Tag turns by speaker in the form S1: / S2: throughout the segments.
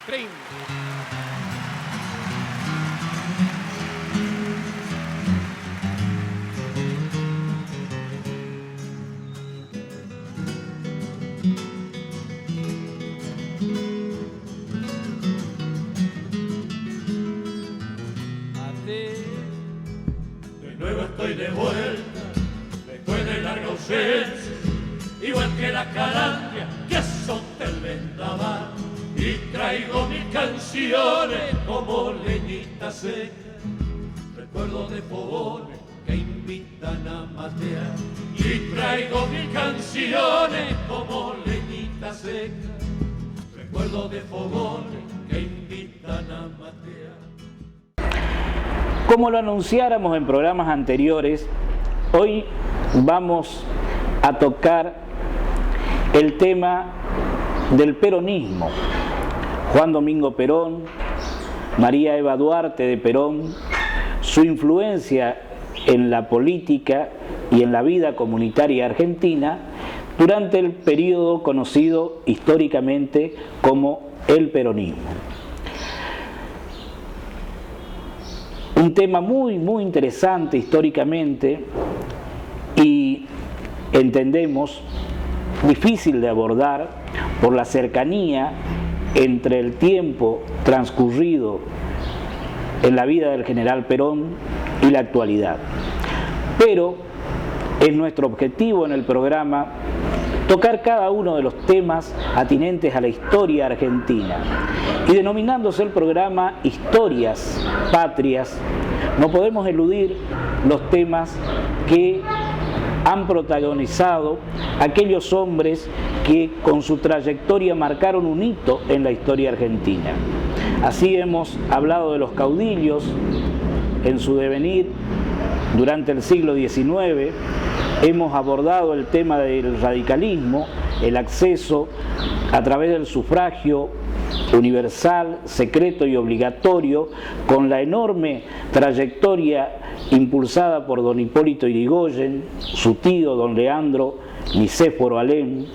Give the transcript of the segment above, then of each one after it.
S1: Trin.
S2: De nuevo estoy de vuelta, después de larga ausencia, igual que la calandria que azota el vendaval, y traigo mis canciones como leñita seca, recuerdos de fogones que invitan a matear, y traigo mis canciones como leñita seca, recuerdos de fogones que invitan a matear.
S3: Como lo anunciáramos en programas anteriores, hoy vamos a tocar el tema del peronismo. Juan Domingo Perón, María Eva Duarte de Perón, su influencia en la política y en la vida comunitaria argentina durante el periodo conocido históricamente como el peronismo. Un tema muy interesante históricamente y entendemos difícil de abordar por la cercanía entre el tiempo transcurrido en la vida del general Perón y la actualidad. Pero es nuestro objetivo en el programa tocar cada uno de los temas atinentes a la historia argentina. Y denominándose el programa Historias Patrias, no podemos eludir los temas que han protagonizado aquellos hombres que con su trayectoria marcaron un hito en la historia argentina. Así hemos hablado de los caudillos en su devenir durante el siglo XIX, hemos abordado el tema del radicalismo, el acceso a través del sufragio universal, secreto y obligatorio, con la enorme trayectoria impulsada por don Hipólito Yrigoyen, su tío don Leandro Nicéforo Alem.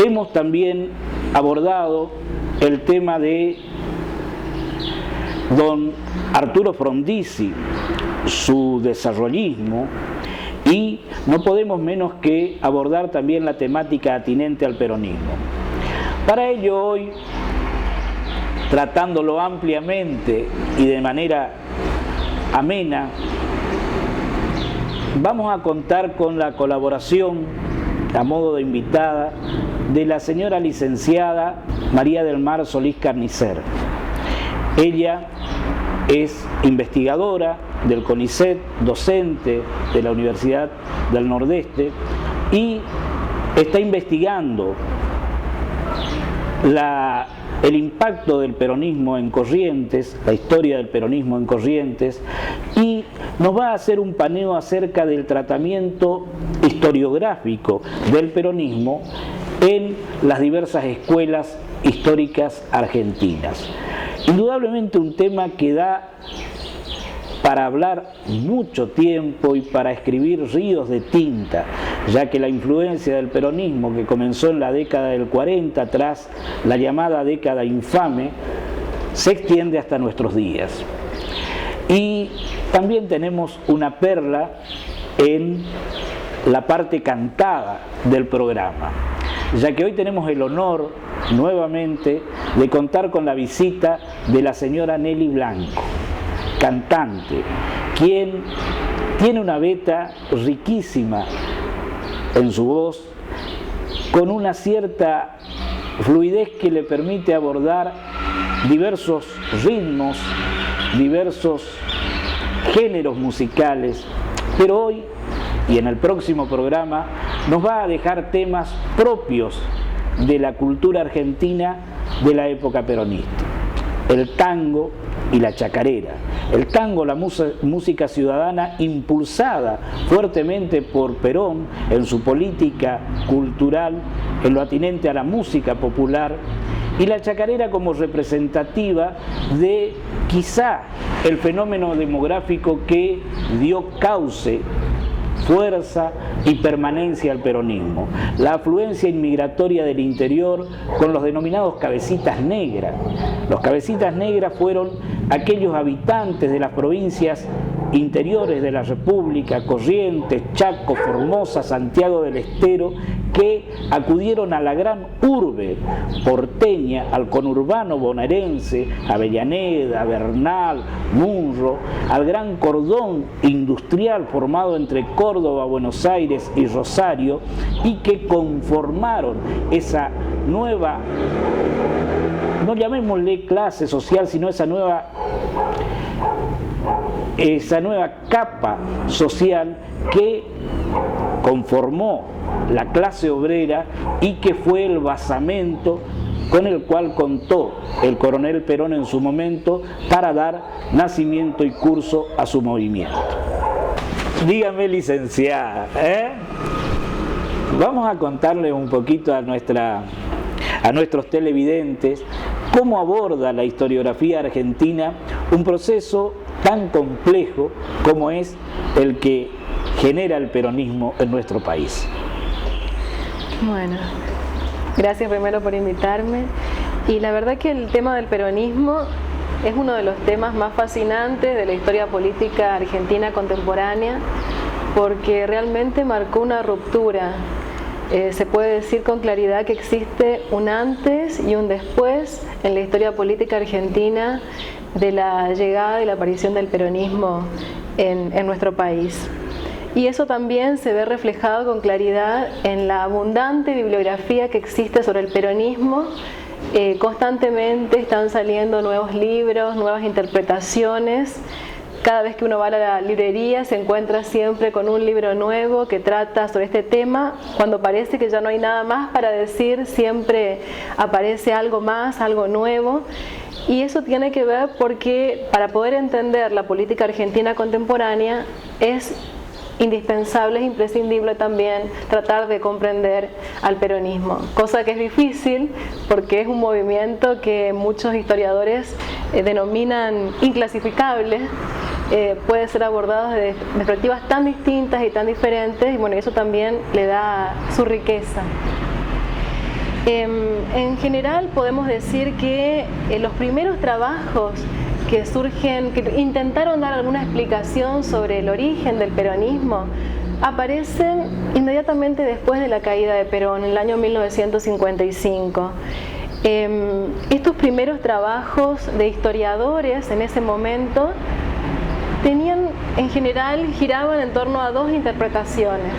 S3: Hemos también abordado el tema de don Arturo Frondizi, su desarrollismo, y no podemos menos que abordar también la temática atinente al peronismo. Para ello hoy, tratándolo ampliamente y de manera amena, vamos a contar con la colaboración, a modo de invitada, de la señora licenciada María del Mar Solís Carnicer. Ella es investigadora del CONICET, docente de la Universidad del Nordeste y está investigando el impacto del peronismo en Corrientes, la historia del peronismo en Corrientes, y nos va a hacer un paneo acerca del tratamiento historiográfico del peronismo en las diversas escuelas históricas argentinas. Indudablemente un tema que da para hablar mucho tiempo y para escribir ríos de tinta, ya que la influencia del peronismo, que comenzó en la década del 40 tras la llamada década infame, se extiende hasta nuestros días. Y también tenemos una perla en la parte cantada del programa, ya que hoy tenemos el honor nuevamente de contar con la visita de la señora Nelly Blanco, cantante, quien tiene una veta riquísima en su voz, con una cierta fluidez que le permite abordar diversos ritmos, diversos géneros musicales, pero hoy y en el próximo programa nos va a dejar temas propios de la cultura argentina de la época peronista: el tango y la chacarera. El tango, la música ciudadana impulsada fuertemente por Perón en su política cultural, en lo atinente a la música popular, y la chacarera como representativa de quizá el fenómeno demográfico que dio cauce fuerza y permanencia al peronismo. La afluencia inmigratoria del interior con los denominados cabecitas negras. Los cabecitas negras fueron aquellos habitantes de las provincias interiores de la República, Corrientes, Chaco, Formosa, Santiago del Estero, que acudieron a la gran urbe porteña, al conurbano bonaerense, Avellaneda, Bernal, Munro, al gran cordón industrial formado entre Córdoba, Buenos Aires y Rosario, y que conformaron esa nueva, no llamémosle clase social, sino esa nueva capa social que conformó la clase obrera y que fue el basamento con el cual contó el coronel Perón en su momento para dar nacimiento y curso a su movimiento. Dígame, licenciada, vamos a contarle un poquito a nuestros televidentes cómo aborda la historiografía argentina un proceso tan complejo como es el que genera el peronismo en nuestro país.
S1: Bueno, gracias primero por invitarme. Y la verdad que el tema del peronismo es uno de los temas más fascinantes de la historia política argentina contemporánea, porque realmente marcó una ruptura. Se puede decir con claridad que existe un antes y un después en la historia política argentina de la llegada y la aparición del peronismo en nuestro país. Y eso también se ve reflejado con claridad en la abundante bibliografía que existe sobre el peronismo. Constantemente están saliendo nuevos libros, nuevas interpretaciones. Cada vez que uno va a la librería se encuentra siempre con un libro nuevo que trata sobre este tema. Cuando parece que ya no hay nada más para decir, siempre aparece algo más, algo nuevo. Y eso tiene que ver porque para poder entender la política argentina contemporánea es indispensable, es imprescindible también tratar de comprender al peronismo, cosa que es difícil porque es un movimiento que muchos historiadores denominan inclasificable. Puede ser abordado desde perspectivas tan distintas y tan diferentes, y bueno, eso también le da su riqueza. En general podemos decir que los primeros trabajos que surgen, que intentaron dar alguna explicación sobre el origen del peronismo, aparecen inmediatamente después de la caída de Perón, en el año 1955. Estos primeros trabajos de historiadores en ese momento en general giraban en torno a dos interpretaciones.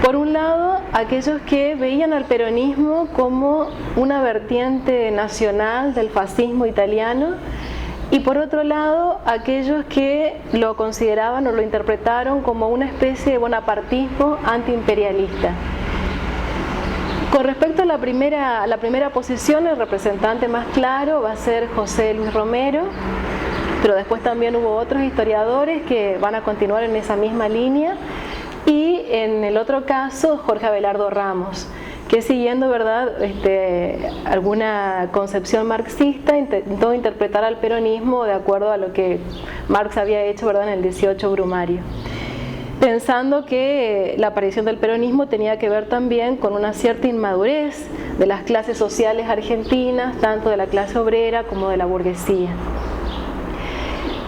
S1: Por un lado, aquellos que veían al peronismo como una vertiente nacional del fascismo italiano, y por otro lado, aquellos que lo consideraban o lo interpretaron como una especie de bonapartismo antiimperialista. Con respecto a la primera posición, el representante más claro va a ser José Luis Romero, pero después también hubo otros historiadores que van a continuar en esa misma línea, y en el otro caso Jorge Abelardo Ramos, que siguiendo, ¿verdad?, alguna concepción marxista, intentó interpretar al peronismo de acuerdo a lo que Marx había hecho, ¿verdad?, en el 18 Brumario, pensando que la aparición del peronismo tenía que ver también con una cierta inmadurez de las clases sociales argentinas, tanto de la clase obrera como de la burguesía.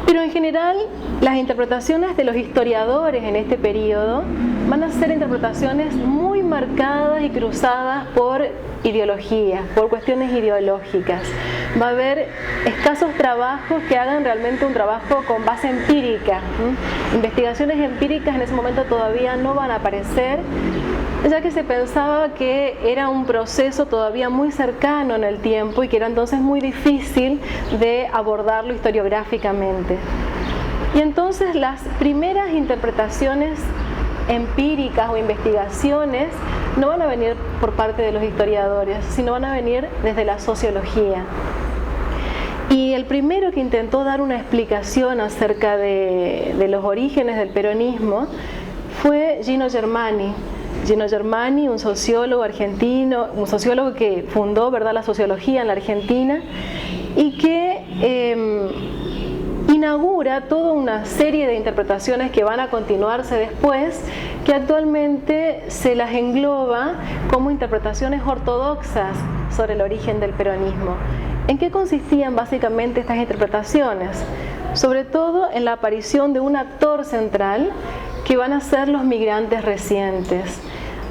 S1: Pero en general, las interpretaciones de los historiadores en este periodo van a ser interpretaciones muy marcadas y cruzadas por ideologías, por cuestiones ideológicas. Va a haber escasos trabajos que hagan realmente un trabajo con base empírica. Investigaciones empíricas en ese momento todavía no van a aparecer, ya que se pensaba que era un proceso todavía muy cercano en el tiempo y que era entonces muy difícil de abordarlo historiográficamente. Y entonces las primeras interpretaciones empíricas o investigaciones no van a venir por parte de los historiadores, sino van a venir desde la sociología. Y el primero que intentó dar una explicación acerca de los orígenes del peronismo fue Gino Germani. Gino Germani, un sociólogo argentino, un sociólogo que fundó, ¿verdad?, la sociología en la Argentina, y que inaugura toda una serie de interpretaciones que van a continuarse después, que actualmente se las engloba como interpretaciones ortodoxas sobre el origen del peronismo. ¿En qué consistían básicamente estas interpretaciones? Sobre todo en la aparición de un actor central que van a ser los migrantes recientes,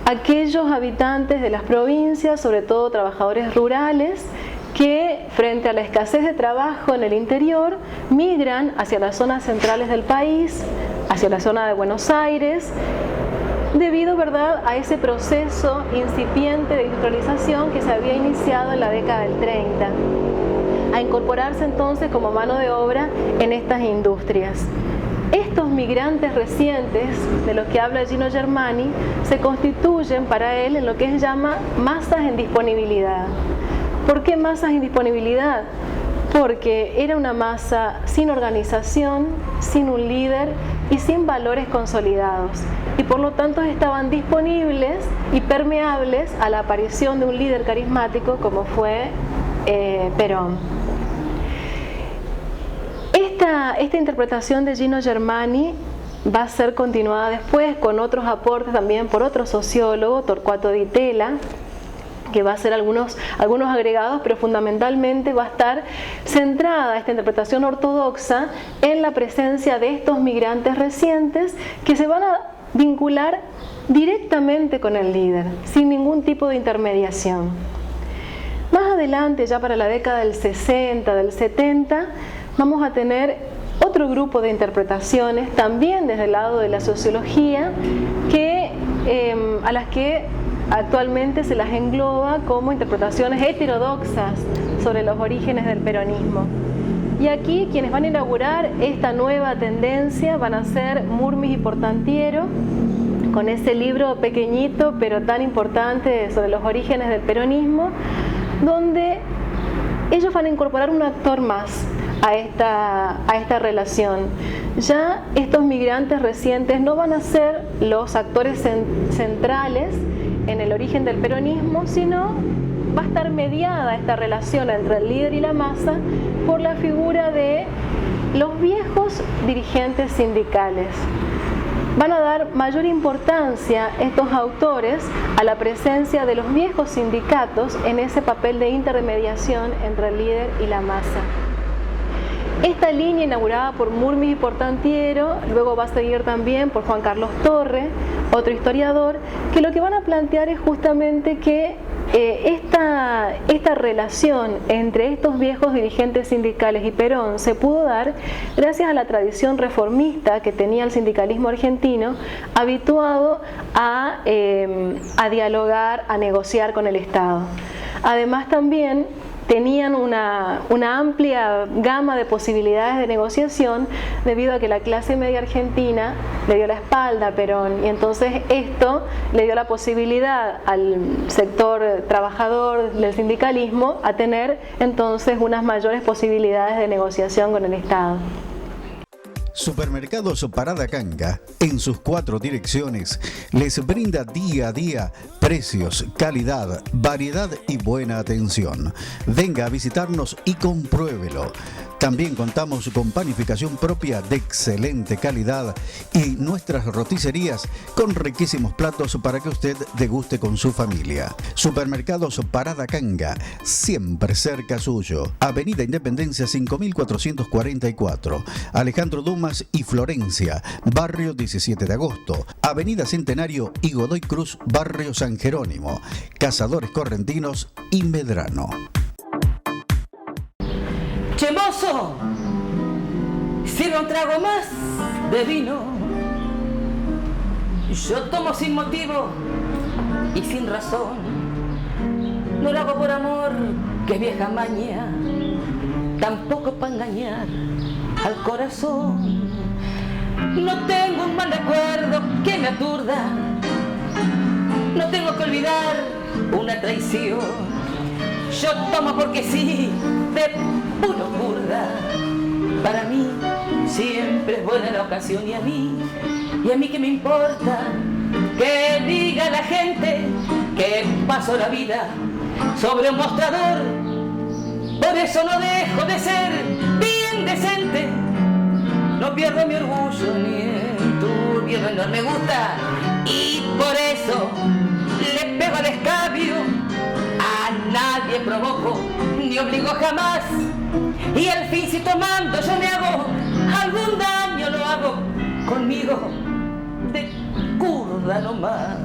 S1: aquellos habitantes de las provincias, sobre todo trabajadores rurales, que frente a la escasez de trabajo en el interior migran hacia las zonas centrales del país, hacia la zona de Buenos Aires, debido, ¿verdad?, a ese proceso incipiente de industrialización que se había iniciado en la década del 30, a incorporarse entonces como mano de obra en estas industrias. Estos migrantes recientes, de los que habla Gino Germani, se constituyen para él en lo que él llama masas en disponibilidad. ¿Por qué masas en disponibilidad? Porque era una masa sin organización, sin un líder y sin valores consolidados. Y por lo tanto estaban disponibles y permeables a la aparición de un líder carismático como fue Perón. Esta interpretación de Gino Germani va a ser continuada después con otros aportes también por otro sociólogo, Torcuato Di Tella, que va a hacer algunos agregados, pero fundamentalmente va a estar centrada esta interpretación ortodoxa en la presencia de estos migrantes recientes que se van a vincular directamente con el líder, sin ningún tipo de intermediación. Más adelante, ya para la década del 60, del 70, vamos a tener otro grupo de interpretaciones, también desde el lado de la sociología, a las que actualmente se las engloba como interpretaciones heterodoxas sobre los orígenes del peronismo. Y aquí quienes van a inaugurar esta nueva tendencia van a ser Murmis y Portantiero, con ese libro pequeñito pero tan importante sobre los orígenes del peronismo, donde ellos van a incorporar un actor más a esta relación. Ya estos migrantes recientes no van a ser los actores centrales en el origen del peronismo, sino va a estar mediada esta relación entre el líder y la masa por la figura de los viejos dirigentes sindicales. Van a dar mayor importancia estos autores a la presencia de los viejos sindicatos en ese papel de intermediación entre el líder y la masa. Esta línea inaugurada por Murmis y Portantiero luego va a seguir también por Juan Carlos Torre, otro historiador, que lo que van a plantear es justamente que esta relación entre estos viejos dirigentes sindicales y Perón se pudo dar gracias a la tradición reformista que tenía el sindicalismo argentino, habituado a dialogar, a negociar con el Estado. Además también tenían una amplia gama de posibilidades de negociación debido a que la clase media argentina le dio la espalda a Perón, y entonces esto le dio la posibilidad al sector trabajador del sindicalismo a tener entonces unas mayores posibilidades de negociación con el Estado.
S4: Supermercados Parada Canga, en sus 4 direcciones, les brinda día a día precios, calidad, variedad y buena atención. Venga a visitarnos y compruébelo. También contamos con panificación propia de excelente calidad y nuestras roticerías con riquísimos platos para que usted deguste con su familia. Supermercados Parada Canga, siempre cerca suyo. Avenida Independencia 5444, Alejandro Dumas y Florencia, Barrio 17 de Agosto. Avenida Centenario y Godoy Cruz, Barrio San Jerónimo. Cazadores Correntinos y Medrano.
S5: Che, mozo, sirve un trago más de vino. Yo tomo sin motivo y sin razón. No lo hago por amor, que es vieja maña, tampoco para engañar al corazón. No tengo un mal recuerdo que me aturda, no tengo que olvidar una traición. Yo tomo porque sí, de puro burda. Para mí siempre es buena la ocasión, y a mí que me importa que diga la gente que paso la vida sobre un mostrador. Por eso no dejo de ser bien decente no pierdo mi orgullo ni en turbio menor me gusta, y por eso le pego al escabio. A nadie provoco ni obligo jamás, y al fin si tomando yo me hago algún daño, lo hago conmigo de curda nomás.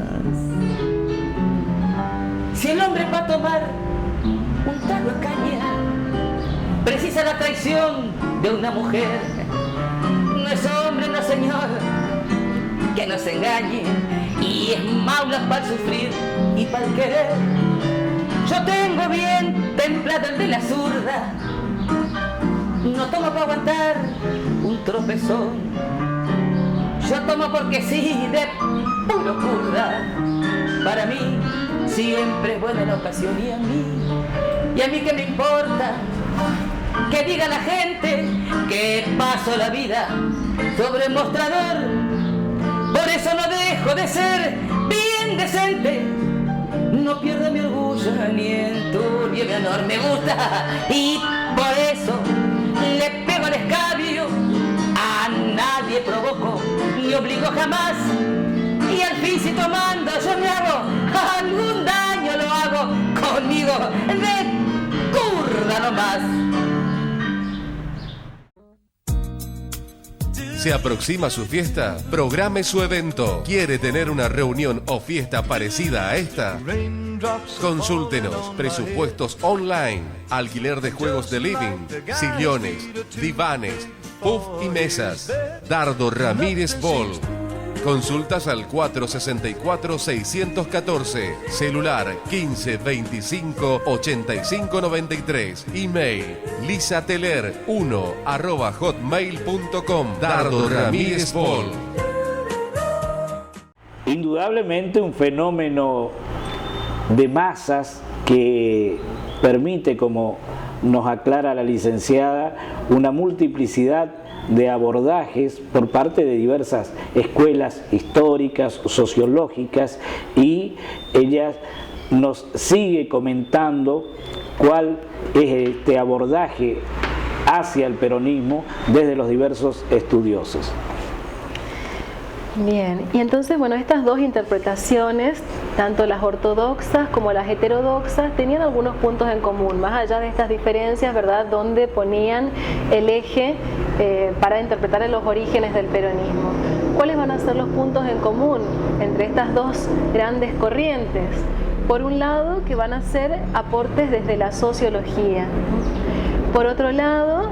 S5: Si el hombre va a tomar un trago de caña precisa la traición de una mujer, no es hombre, no señor, que no se engañe, y es maula para sufrir y para querer. Yo tengo bien templado el de la zurda, no tomo para aguantar un tropezón, yo tomo porque sí, de puro curda. Para mí siempre es buena la ocasión, y a mí que me importa que diga la gente que paso la vida sobre el mostrador. Por eso no dejo de ser bien decente, no pierdo mi orgullo ni en turbio menor me gusta, y por eso le pego al escabio. A nadie provoco ni obligo jamás, y al fin si tomando yo me hago algún daño, lo hago conmigo de curda nomás.
S6: Se aproxima su fiesta, programe su evento. ¿Quiere tener una reunión o fiesta parecida a esta? Consúltenos. Presupuestos online, alquiler de juegos de living, sillones, divanes, puff y mesas. Dardo Ramírez Ball. Consultas al 464-614, celular 1525-8593, email lisateler1@hotmail.com. Dardo Ramírez Ball.
S3: Indudablemente un fenómeno de masas que permite, como nos aclara la licenciada, una multiplicidad de abordajes por parte de diversas escuelas históricas, sociológicas, y ella nos sigue comentando cuál es este abordaje hacia el peronismo desde los diversos estudiosos.
S1: Bien, y entonces, bueno, estas dos interpretaciones, tanto las ortodoxas como las heterodoxas, tenían algunos puntos en común, más allá de estas diferencias, ¿verdad?, donde ponían el eje para interpretar los orígenes del peronismo. ¿Cuáles van a ser los puntos en común entre estas dos grandes corrientes? Por un lado, que van a ser aportes desde la sociología. Por otro lado,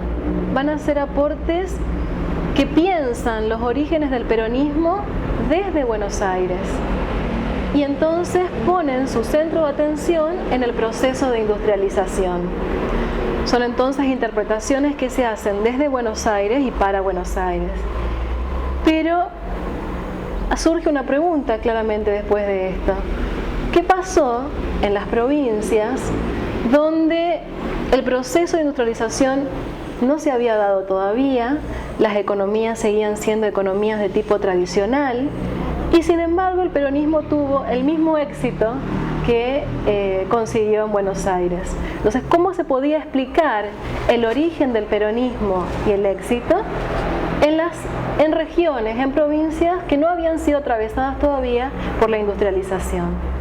S1: van a ser aportes que piensan los orígenes del peronismo desde Buenos Aires, y entonces ponen su centro de atención en el proceso de industrialización. Son entonces interpretaciones que se hacen desde Buenos Aires y para Buenos Aires. Pero surge una pregunta claramente después de esto. ¿Qué pasó en las provincias donde el proceso de industrialización no se había dado todavía? Las economías seguían siendo economías de tipo tradicional, y sin embargo el peronismo tuvo el mismo éxito que consiguió en Buenos Aires. Entonces, ¿cómo se podía explicar el origen del peronismo y el éxito en regiones, en provincias que no habían sido atravesadas todavía por la industrialización?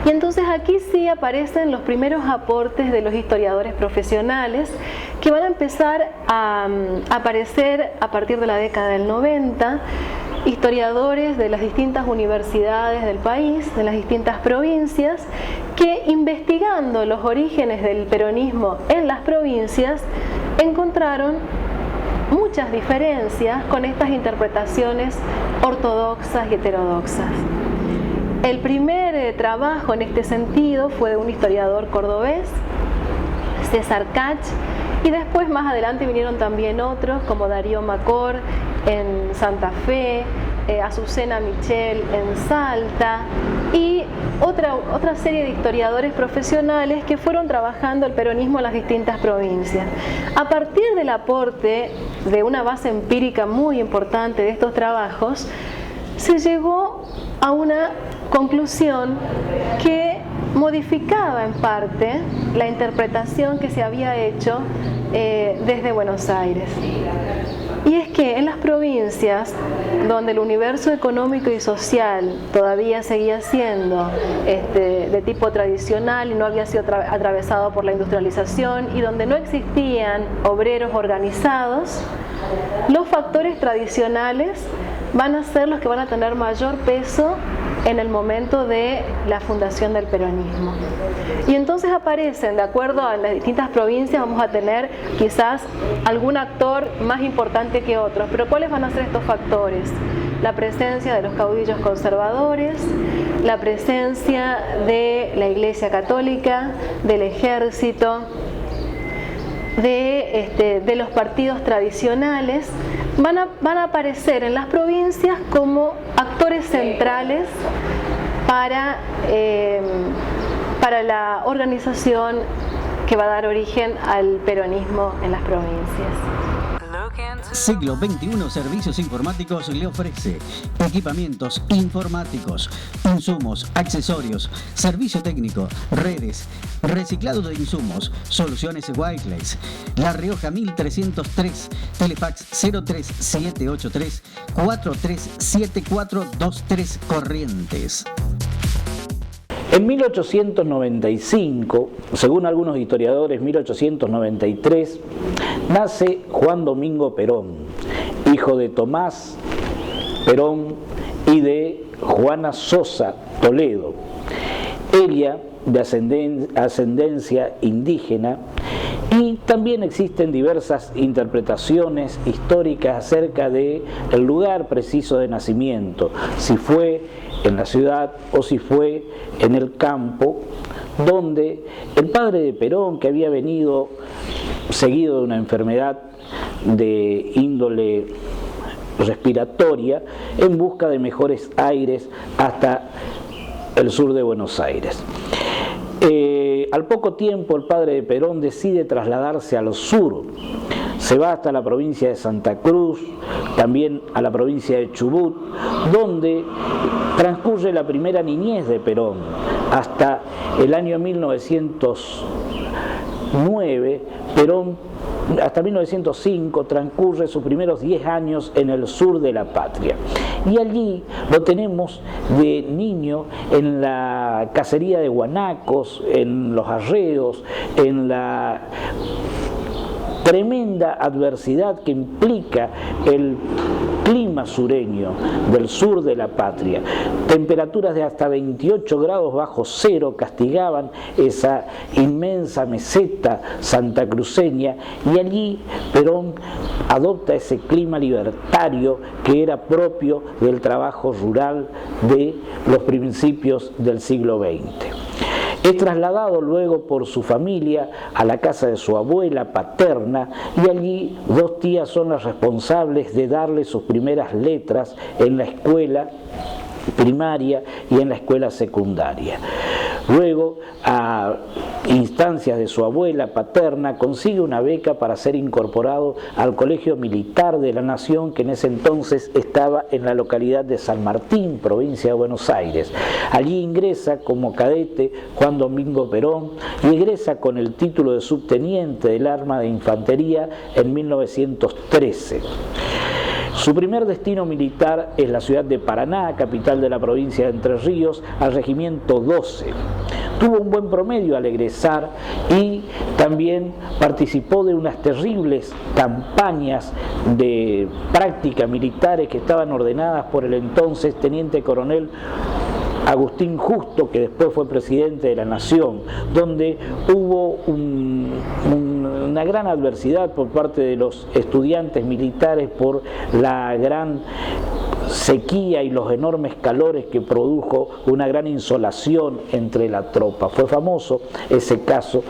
S1: Y entonces aquí sí aparecen los primeros aportes de los historiadores profesionales, que van a empezar a aparecer a partir de la década del 90, historiadores de las distintas universidades del país, de las distintas provincias, que investigando los orígenes del peronismo en las provincias, encontraron muchas diferencias con estas interpretaciones ortodoxas y heterodoxas. El primer trabajo en este sentido fue de un historiador cordobés, César Cach, y después más adelante vinieron también otros como Darío Macor en Santa Fe, Azucena Michel en Salta, y otra serie de historiadores profesionales que fueron trabajando el peronismo en las distintas provincias. A partir del aporte de una base empírica muy importante de estos trabajos, se llegó a una conclusión que modificaba en parte la interpretación que se había hecho desde Buenos Aires. Y es que en las provincias, donde el universo económico y social todavía seguía siendo de tipo tradicional y no había sido atravesado por la industrialización, y donde no existían obreros organizados, los factores tradicionales van a ser los que van a tener mayor peso en el momento de la fundación del peronismo. Y entonces aparecen, de acuerdo a las distintas provincias, vamos a tener quizás algún actor más importante que otros, pero ¿cuáles van a ser estos factores? La presencia de los caudillos conservadores, la presencia de la Iglesia Católica, del ejército, de los partidos tradicionales, van a aparecer en las provincias como actores centrales para la organización que va a dar origen al peronismo en las provincias.
S4: Siglo XXI Servicios Informáticos le ofrece equipamientos informáticos, insumos, accesorios, servicio técnico, redes, reciclado de insumos, soluciones wireless. La Rioja 1303, Telefax 03783 437423 Corrientes.
S3: En 1895, según algunos historiadores, 1893, nace Juan Domingo Perón, hijo de Tomás Perón y de Juana Sosa Toledo. Ella de ascendencia indígena, y también existen diversas interpretaciones históricas acerca del lugar preciso de nacimiento, si fue en la ciudad o si fue en el campo, donde el padre de Perón, que había venido seguido de una enfermedad de índole respiratoria, en busca de mejores aires hasta el sur de Buenos Aires. Al poco tiempo el padre de Perón decide trasladarse al sur, se va hasta la provincia de Santa Cruz, también a la provincia de Chubut, donde transcurre la primera niñez de Perón. Hasta el año 1909, hasta 1905 transcurre sus primeros 10 años en el sur de la patria. Y allí lo tenemos de niño en la cacería de guanacos, en los arreos, en la tremenda adversidad que implica el clima sureño del sur de la patria. Temperaturas de hasta 28 grados bajo cero castigaban esa inmensa meseta santacruceña, y allí Perón adopta ese clima libertario que era propio del trabajo rural de los principios del siglo XX. Es trasladado luego por su familia a la casa de su abuela paterna, y allí dos tías son las responsables de darle sus primeras letras en la escuela primaria y en la escuela secundaria. Luego, a instancias de su abuela paterna, consigue una beca para ser incorporado al Colegio Militar de la Nación, que en ese entonces estaba en la localidad de San Martín, provincia de Buenos Aires. Allí ingresa como cadete Juan Domingo Perón y egresa con el título de subteniente del Arma de Infantería en 1913. Su primer destino militar es la ciudad de Paraná, capital de la provincia de Entre Ríos, al regimiento 12. Tuvo un buen promedio al egresar y también participó de unas terribles campañas de práctica militares que estaban ordenadas por el entonces teniente coronel Agustín Justo, que después fue presidente de la Nación, donde hubo una gran adversidad por parte de los estudiantes militares por la gran sequía y los enormes calores que produjo una gran insolación entre la tropa. Fue famoso ese caso,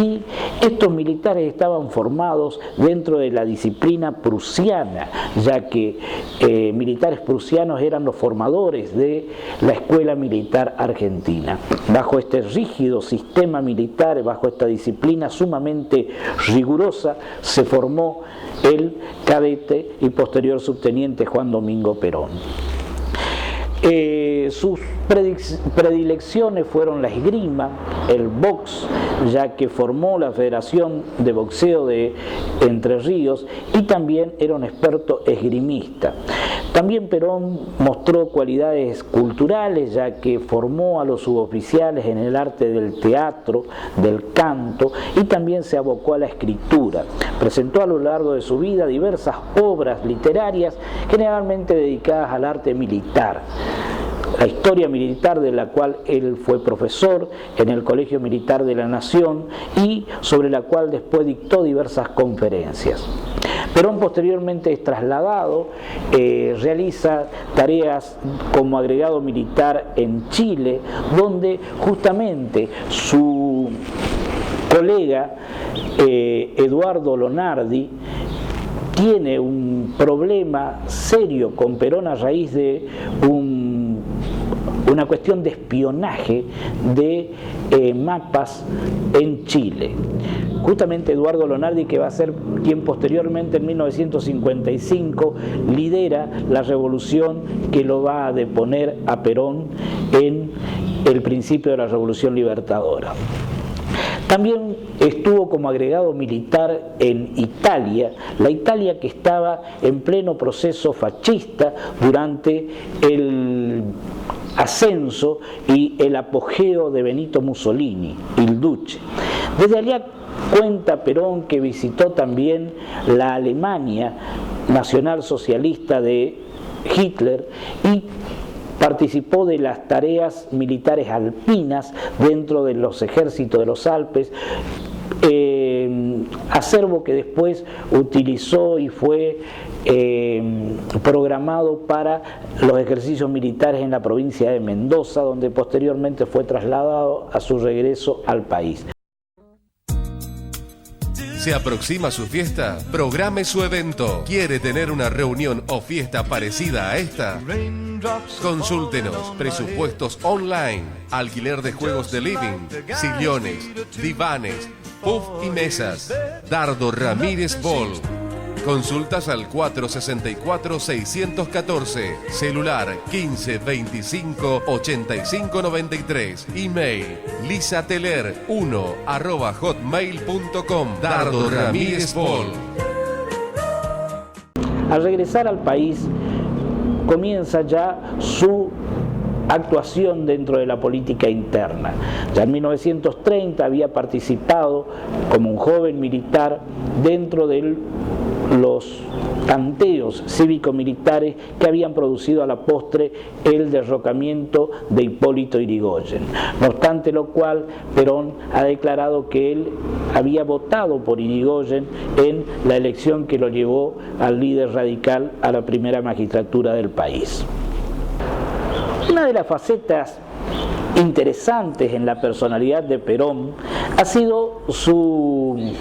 S3: y estos militares estaban formados dentro de la disciplina prusiana, ya que militares prusianos eran los formadores de la escuela militar argentina. Bajo este rígido sistema militar, bajo esta disciplina sumamente rigurosa, se formó el cadete y posterior subteniente Juan Domingo Perón. Sus predilecciones fueron la esgrima, el box, ya que formó la Federación de Boxeo de Entre Ríos, y también era un experto esgrimista. También Perón mostró cualidades culturales, ya que formó a los suboficiales en el arte del teatro, del canto, y también se abocó a la escritura. Presentó a lo largo de su vida diversas obras literarias, generalmente dedicadas al arte militar. La historia militar, de la cual él fue profesor en el Colegio Militar de la Nación y sobre la cual después dictó diversas conferencias. Perón posteriormente es trasladado, realiza tareas como agregado militar en Chile, donde justamente su colega Eduardo Lonardi tiene un problema serio con Perón a raíz de una cuestión de espionaje de mapas en Chile. Justamente Eduardo Lonardi, que va a ser quien posteriormente en 1955 lidera la revolución que lo va a deponer a Perón en el principio de la Revolución Libertadora. También estuvo como agregado militar en Italia, la Italia que estaba en pleno proceso fascista durante el ascenso y el apogeo de Benito Mussolini, il Duce. Desde allá cuenta Perón que visitó también la Alemania nacionalsocialista de Hitler y participó de las tareas militares alpinas dentro de los ejércitos de los Alpes, acervo que después utilizó y fue programado para los ejercicios militares en la provincia de Mendoza, donde posteriormente fue trasladado a su regreso al país.
S6: ¿Se aproxima su fiesta? Programe su evento. ¿Quiere tener una reunión o fiesta parecida a esta? Consúltenos. Presupuestos online. Alquiler de juegos de living, sillones, divanes, puff y mesas. Dardo Ramírez Ball. Consultas al 464-614. Celular 1525-8593. Email lisateler1@hotmail.com. Dardo Ramírez Ball.
S3: Al regresar al país, comienza ya su actuación dentro de la política interna. Ya en 1930 había participado como un joven militar dentro de los tanteos cívico-militares que habían producido a la postre el derrocamiento de Hipólito Yrigoyen. No obstante lo cual, Perón ha declarado que él había votado por Yrigoyen en la elección que lo llevó al líder radical a la primera magistratura del país. Una de las facetas interesantes en la personalidad de Perón ha sido su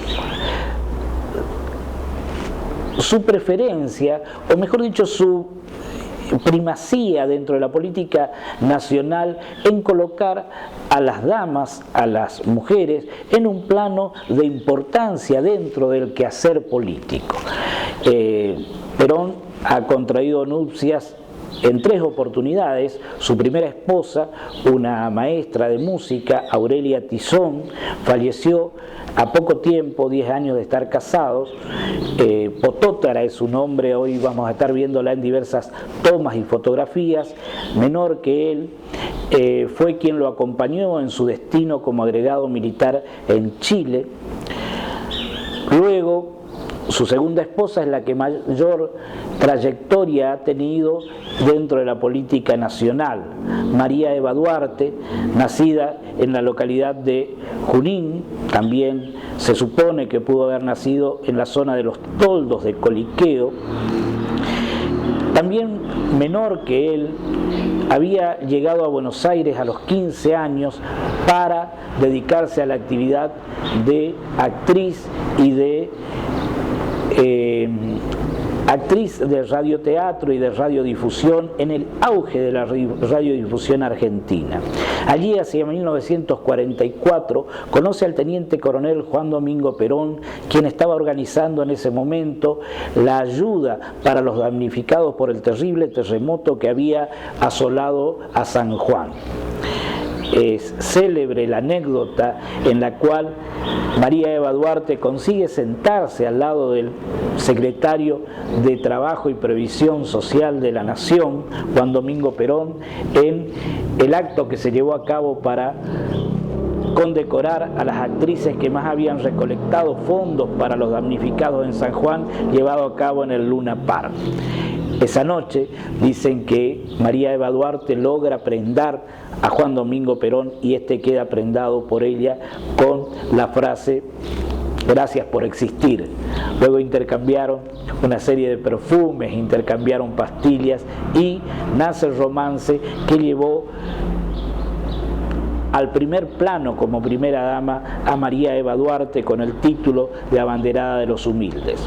S3: preferencia, o mejor dicho, su primacía dentro de la política nacional en colocar a las damas, a las mujeres, en un plano de importancia dentro del quehacer político. Perón ha contraído nupcias en 3 oportunidades. Su primera esposa, una maestra de música, Aurelia Tizón, falleció a poco tiempo, 10 años de estar casados. Potótara es su nombre, hoy vamos a estar viéndola en diversas tomas y fotografías. Menor que él, fue quien lo acompañó en su destino como agregado militar en Chile. Luego, su segunda esposa es la que mayor trayectoria ha tenido dentro de la política nacional, María Eva Duarte, nacida en la localidad de Junín. También se supone que pudo haber nacido en la zona de los Toldos de Coliqueo. También menor que él, había llegado a Buenos Aires a los 15 años para dedicarse a la actividad de actriz y de actriz de radioteatro y de radiodifusión en el auge de la radiodifusión argentina. Allí, hacia 1944, conoce al teniente coronel Juan Domingo Perón, quien estaba organizando en ese momento la ayuda para los damnificados por el terrible terremoto que había asolado a San Juan. Es célebre la anécdota en la cual María Eva Duarte consigue sentarse al lado del secretario de Trabajo y Previsión Social de la Nación, Juan Domingo Perón, en el acto que se llevó a cabo para condecorar a las actrices que más habían recolectado fondos para los damnificados en San Juan, llevado a cabo en el Luna Park. Esa noche dicen que María Eva Duarte logra prendar a Juan Domingo Perón y este queda prendado por ella con la frase "gracias por existir". Luego intercambiaron una serie de perfumes, intercambiaron pastillas y nace el romance que llevó al primer plano como primera dama a María Eva Duarte con el título de abanderada de los humildes.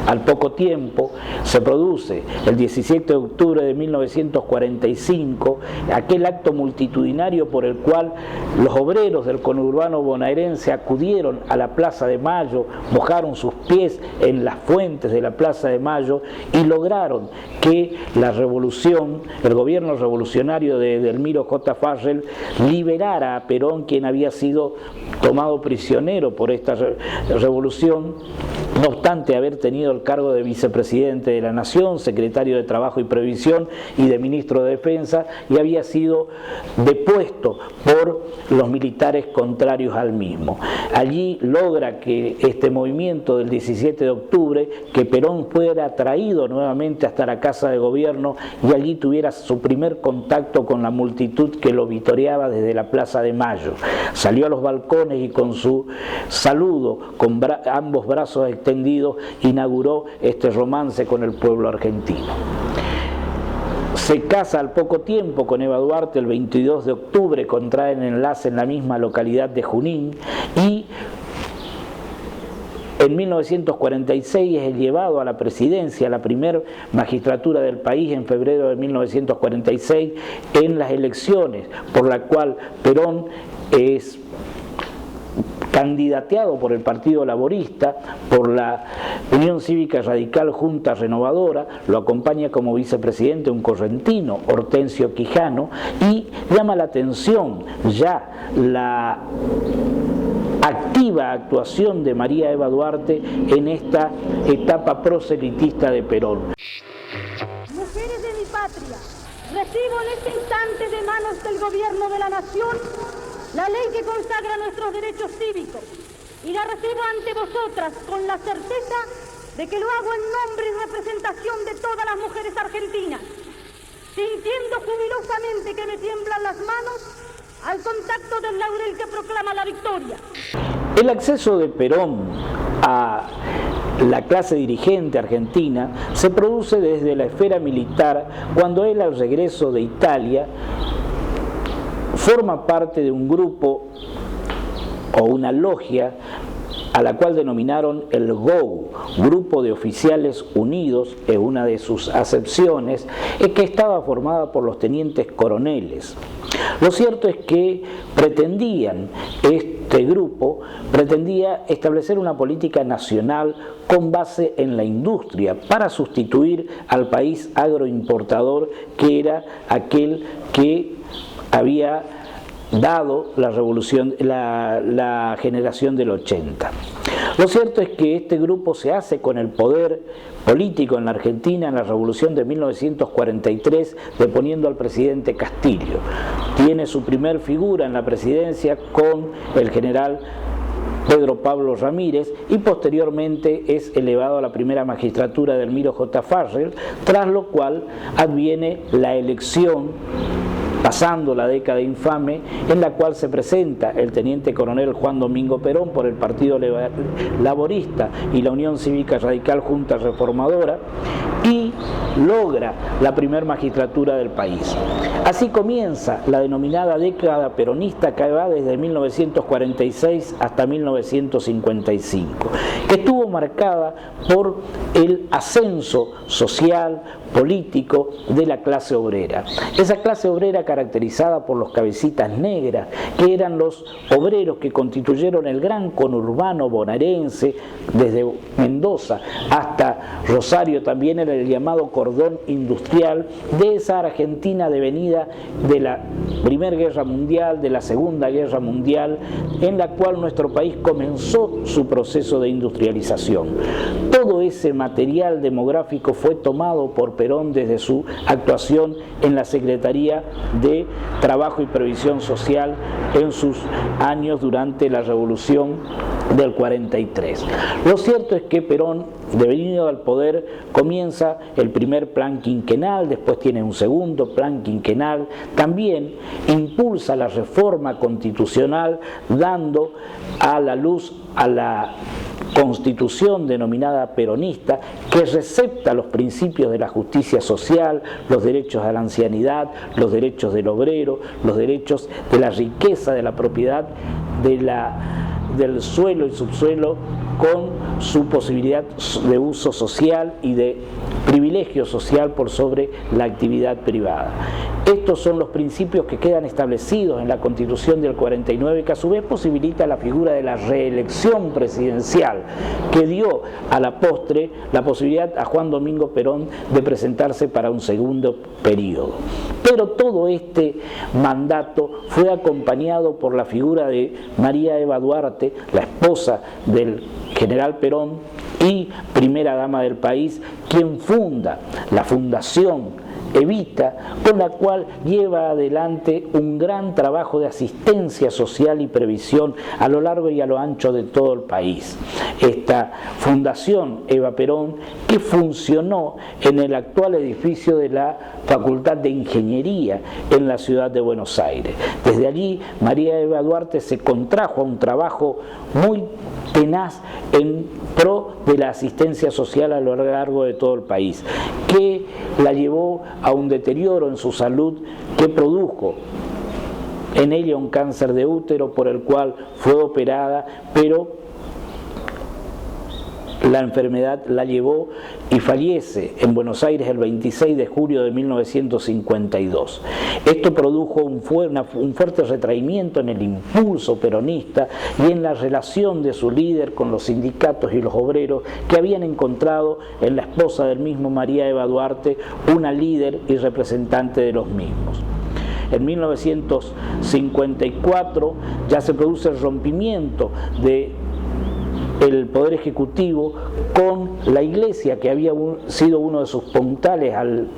S3: Al poco tiempo se produce, el 17 de octubre de 1945, aquel acto multitudinario por el cual los obreros del conurbano bonaerense acudieron a la Plaza de Mayo, mojaron sus pies en las fuentes de la Plaza de Mayo y lograron que la revolución, el gobierno revolucionario de Edelmiro J. Farrell, liberara a Perón, quien había sido tomado prisionero por esta revolución, no obstante haber tenido el cargo de vicepresidente de la Nación, secretario de Trabajo y Previsión y de ministro de Defensa, y había sido depuesto por los militares contrarios al mismo. Allí logra que este movimiento del 17 de octubre, que Perón fuera traído nuevamente hasta la Casa de Gobierno y allí tuviera su primer contacto con la multitud que lo vitoreaba desde la Plaza de Mayo. Salió a los balcones y con su saludo, con ambos brazos extendidos, inauguró este romance con el pueblo argentino. Se casa al poco tiempo con Eva Duarte el 22 de octubre, contraen enlace en la misma localidad de Junín y en 1946 es llevado a la presidencia, a la primera magistratura del país en febrero de 1946 en las elecciones por la cual Perón es candidateado por el Partido Laborista, por la Unión Cívica Radical Junta Renovadora, lo acompaña como vicepresidente un correntino, Hortensio Quijano, y llama la atención ya la activa actuación de María Eva Duarte en esta etapa proselitista de Perón.
S7: Mujeres de mi patria, recibo en este instante de manos del Gobierno de la Nación la ley que consagra nuestros derechos cívicos y la recibo ante vosotras con la certeza de que lo hago en nombre y representación de todas las mujeres argentinas, sintiendo jubilosamente que me tiemblan las manos al contacto del laurel que proclama la victoria.
S3: El acceso de Perón a la clase dirigente argentina se produce desde la esfera militar cuando él, al regreso de Italia, forma parte de un grupo o una logia a la cual denominaron el GOU, Grupo de Oficiales Unidos, en una de sus acepciones, que estaba formada por los tenientes coroneles. Lo cierto es que este grupo pretendía establecer una política nacional con base en la industria para sustituir al país agroimportador que era aquel que había dado la revolución, la generación del 80. Lo cierto es que este grupo se hace con el poder político en la Argentina en la revolución de 1943, deponiendo al presidente Castillo. Tiene su primer figura en la presidencia con el general Pedro Pablo Ramírez y posteriormente es elevado a la primera magistratura de Edelmiro J. Farrell, tras lo cual adviene la elección pasando la década infame, en la cual se presenta el teniente coronel Juan Domingo Perón por el Partido Laborista y la Unión Cívica Radical Junta Reformadora, y logra la primer magistratura del país. Así comienza la denominada década peronista, que va desde 1946 hasta 1955, que estuvo marcada por el ascenso social, político de la clase obrera. Esa clase obrera caracterizada por los cabecitas negras, que eran los obreros que constituyeron el gran conurbano bonaerense, desde Mendoza hasta Rosario, también era el llamado cordón industrial de esa Argentina devenida de la Primera Guerra Mundial, de la Segunda Guerra Mundial, en la cual nuestro país comenzó su proceso de industrialización. Todo ese material demográfico fue tomado por Perón desde su actuación en la Secretaría de Trabajo y Previsión Social en sus años durante la Revolución del 43. Lo cierto es que Perón, devenido al poder, comienza el primer plan quinquenal, después tiene un segundo plan quinquenal, también impulsa la reforma constitucional, dando a la luz a la Constitución denominada peronista, que recepta los principios de la justicia social, los derechos a la ancianidad, los derechos del obrero, los derechos de la riqueza, de la propiedad, del suelo y subsuelo, con su posibilidad de uso social y de privilegio social por sobre la actividad privada. Estos son los principios que quedan establecidos en la Constitución del 49, que a su vez posibilita la figura de la reelección presidencial, que dio a la postre la posibilidad a Juan Domingo Perón de presentarse para un segundo periodo. Pero todo este mandato fue acompañado por la figura de María Eva Duarte, la esposa del general Perón y primera dama del país, quien funda la Fundación Evita, con la cual lleva adelante un gran trabajo de asistencia social y previsión a lo largo y a lo ancho de todo el país. Esta Fundación Eva Perón, que funcionó en el actual edificio de la Facultad de Ingeniería en la ciudad de Buenos Aires. Desde allí, María Eva Duarte se contrajo a un trabajo muy tenaz en pro de la asistencia social a lo largo de todo el país, que la llevó a un deterioro en su salud que produjo en ella un cáncer de útero por el cual fue operada, pero la enfermedad la llevó y fallece en Buenos Aires el 26 de julio de 1952. Esto produjo un fuerte retraimiento en el impulso peronista y en la relación de su líder con los sindicatos y los obreros, que habían encontrado en la esposa del mismo María Eva Duarte una líder y representante de los mismos. En 1954 ya se produce el rompimiento del Poder Ejecutivo con la Iglesia, que había sido uno de sus puntales al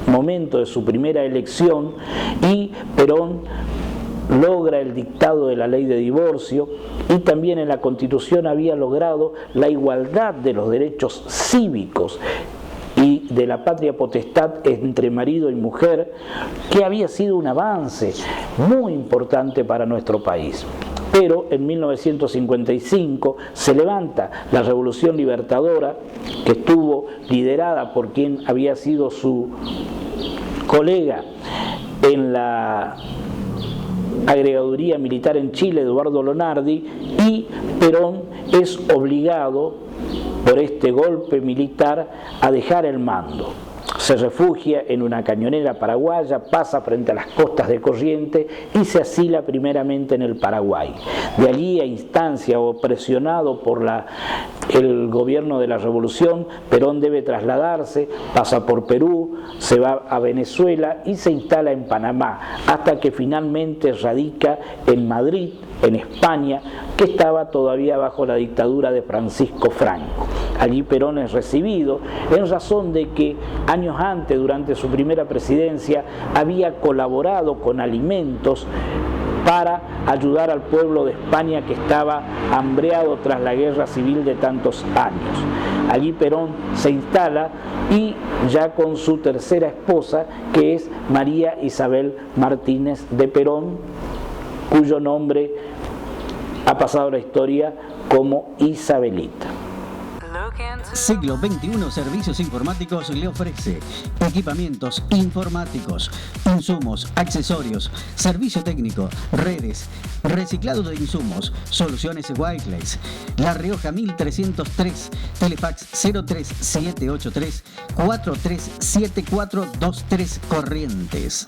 S3: momento de su primera elección, y Perón logra el dictado de la ley de divorcio, y también en la Constitución había logrado la igualdad de los derechos cívicos y de la patria potestad entre marido y mujer, que había sido un avance muy importante para nuestro país. Pero en 1955 se levanta la Revolución Libertadora, que estuvo liderada por quien había sido su colega en la agregaduría militar en Chile, Eduardo Lonardi, y Perón es obligado por este golpe militar a dejar el mando. Se refugia en una cañonera paraguaya, pasa frente a las costas de Corrientes y se asila primeramente en el Paraguay. De allí, a instancia o presionado por el gobierno de la Revolución, Perón debe trasladarse, pasa por Perú, se va a Venezuela y se instala en Panamá, hasta que finalmente radica en Madrid, en España, que estaba todavía bajo la dictadura de Francisco Franco. Allí Perón es recibido en razón de que años antes, durante su primera presidencia, había colaborado con alimentos para ayudar al pueblo de España que estaba hambreado tras la guerra civil de tantos años. Allí Perón se instala y ya con su tercera esposa, que es María Isabel Martínez de Perón, cuyo nombre ha pasado a la historia como Isabelita.
S4: Siglo XXI Servicios Informáticos le ofrece equipamientos informáticos, insumos, accesorios, servicio técnico, redes, reciclado de insumos, soluciones wireless. La Rioja 1303, Telefax 03783 437423 Corrientes.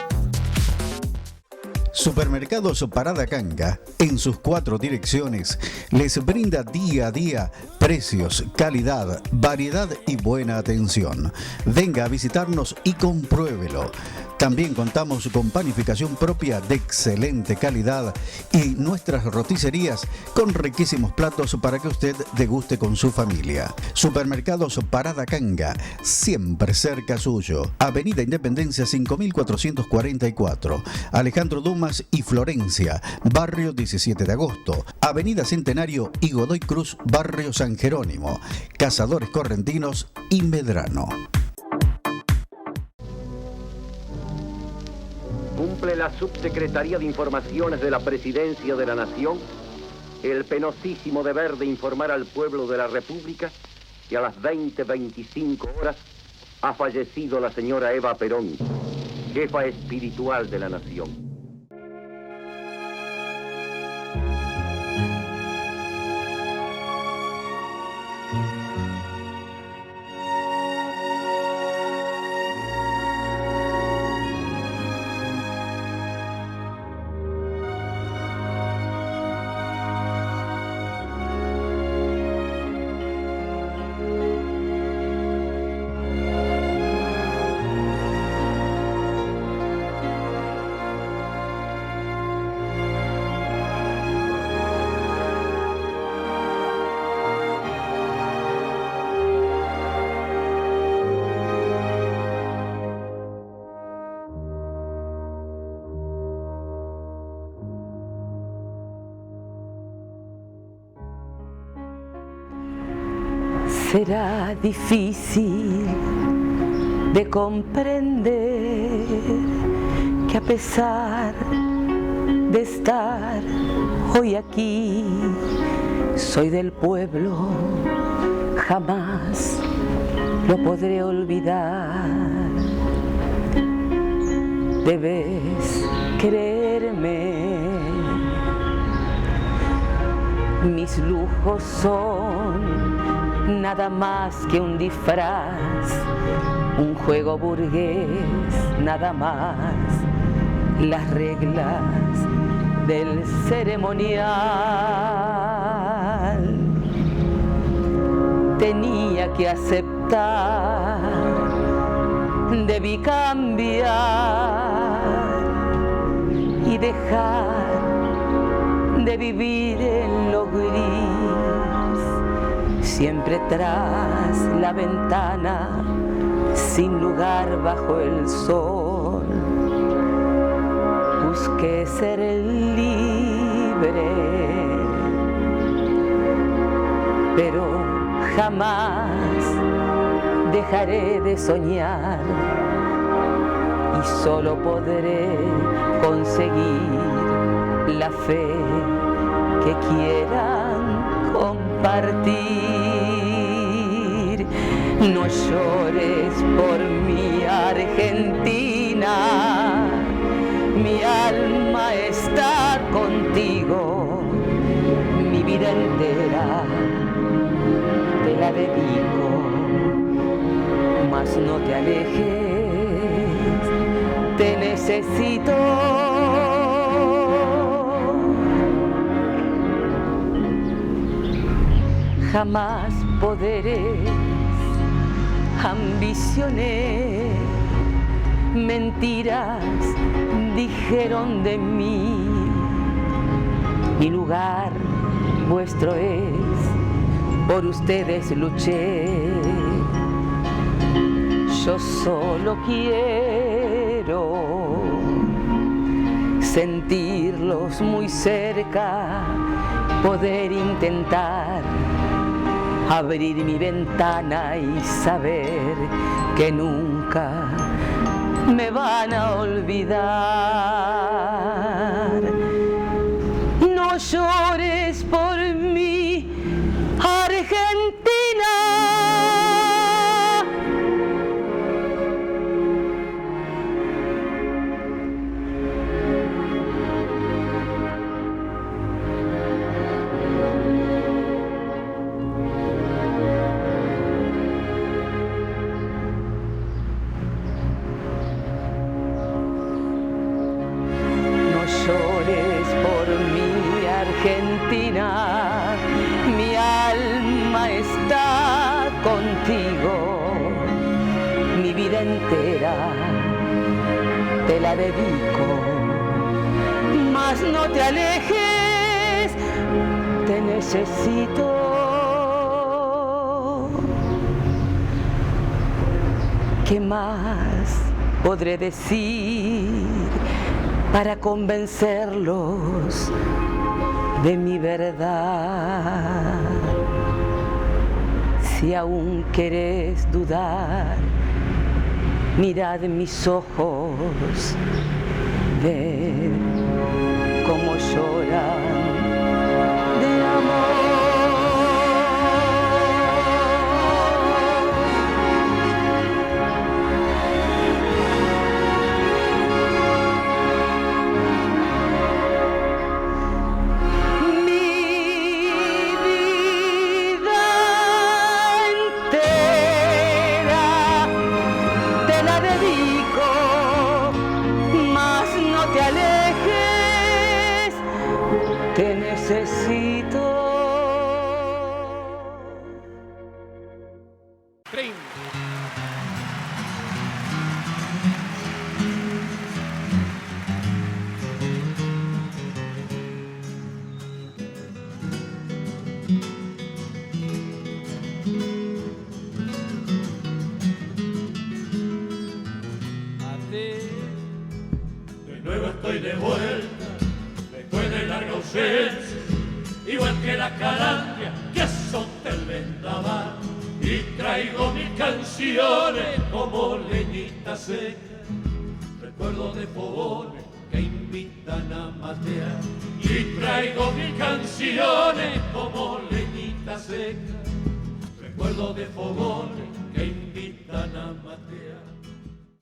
S4: Supermercados Parada Canga, en sus 4 direcciones, les brinda día a día precios, calidad, variedad y buena atención. Venga a visitarnos y compruébelo. También contamos con panificación propia de excelente calidad y nuestras roticerías con riquísimos platos para que usted deguste con su familia. Supermercados Parada Canga, siempre cerca suyo. Avenida Independencia 5444, Alejandro Dumas y Florencia, Barrio 17 de Agosto. Avenida Centenario y Godoy Cruz, Barrio San Jerónimo. Cazadores Correntinos y Medrano.
S8: Cumple la Subsecretaría de Informaciones de la Presidencia de la Nación el penosísimo deber de informar al pueblo de la República que a las 20:25 horas ha fallecido la señora Eva Perón, jefa espiritual de la nación.
S5: Será difícil de comprender que a pesar de estar hoy aquí, soy del pueblo, jamás lo podré olvidar. Debes creerme, mis lujos son nada más que un disfraz, un juego burgués, nada más, las reglas del ceremonial. Tenía que aceptar, debí cambiar y dejar de vivir en lo gris. Siempre tras la ventana, sin lugar bajo el sol, busqué ser libre, pero jamás dejaré de soñar y solo podré conseguir la fe que quieran compartir. No llores por mi Argentina, mi alma está contigo, mi vida entera te la dedico, mas no te alejes, te necesito. Jamás podré, ambicioné, mentiras dijeron de mí. Mi lugar vuestro es, por ustedes luché. Yo solo quiero sentir lo tenerlos muy cerca, poder intentar abrir mi ventana y saber que nunca me van a olvidar. No llores por mí, Argentina. Argentina, mi alma está contigo, mi vida entera te la dedico, mas no te alejes, te necesito. ¿Qué más podré decir para convencerlos de mi verdad? Si aún querés dudar, mirad mis ojos, ved cómo lloran de amor. Te necesito.
S2: De nuevo estoy de vuelta. Larga ausencia, igual que la calandria que azota el vendaval, y traigo mis canciones como leñita seca, recuerdo de fogones que invitan a matear, y traigo mis canciones como leñita seca, recuerdo de fogones que invitan a matear.